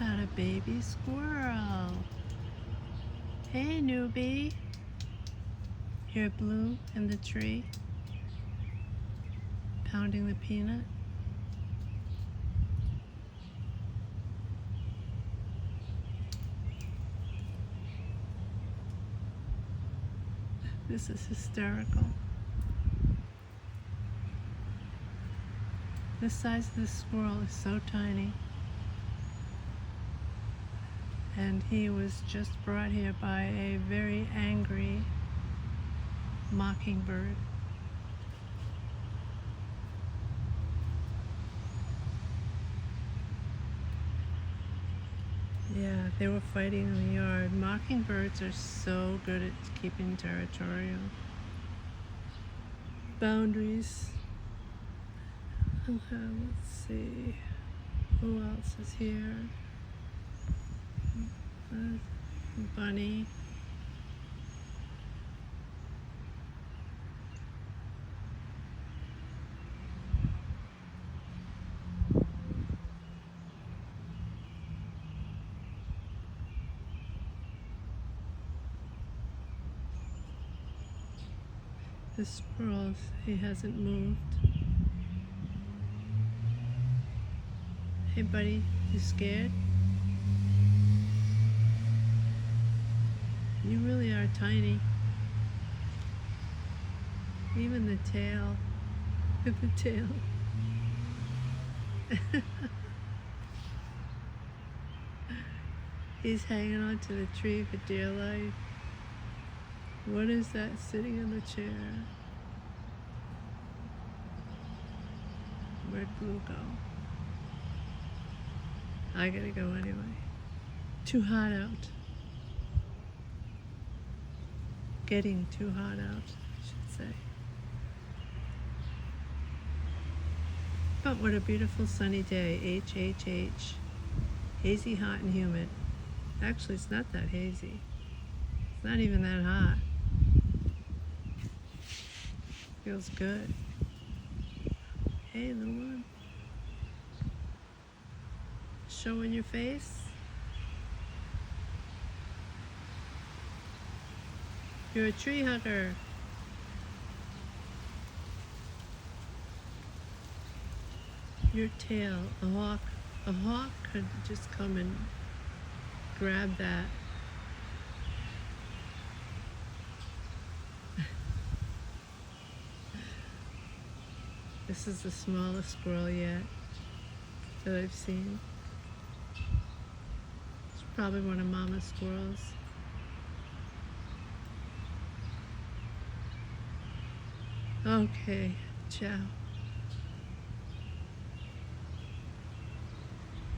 had a baby squirrel. Hey, newbie. Here, Blue in the tree, pounding the peanut. This is hysterical. The size of this squirrel is so tiny. And he was just brought here by a very angry mockingbird. Yeah, they were fighting in the yard. Mockingbirds are so good at keeping territorial boundaries. Okay, let's see. Who else is here? Bunny. The squirrel, he hasn't moved. Hey buddy, you scared? You really are tiny. Even the tail. Look at the tail. He's hanging on to the tree for dear life. What is that sitting in the chair? Where'd Blue go? I gotta go anyway. Too hot out. Getting too hot out, I should say. But what a beautiful sunny day. HHH. Hazy, hot, and humid. Actually, it's not that hazy. It's not even that hot. Feels good. Hey, little one. Showing your face. You're a tree hugger. Your tail, a hawk could just come and grab that. This is the smallest squirrel yet that I've seen. It's probably one of Mama's squirrels. Okay, ciao.